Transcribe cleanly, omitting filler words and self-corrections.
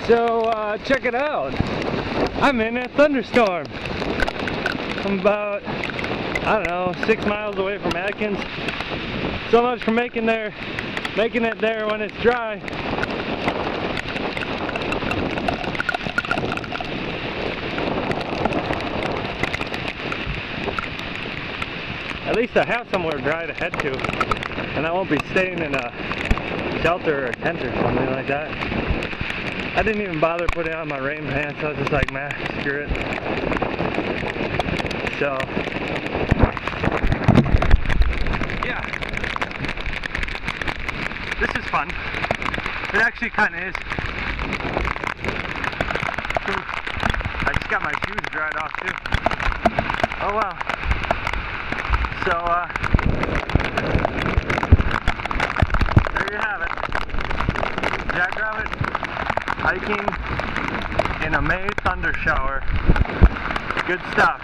So check it out. I'm in a thunderstorm. I'm about, I don't know, 6 miles away from Atkins. So much for making it there when it's dry. At least I have somewhere dry to head to, and I won't be staying in a shelter or a tent or something like that. I didn't even bother putting on my rain pants. I was just like, man, screw it. So, yeah, this is fun. It actually kind of is. I just got my shoes dried off too. Oh well. So, there you have it. Jackrabbit hiking in a May thunder shower. Good stuff.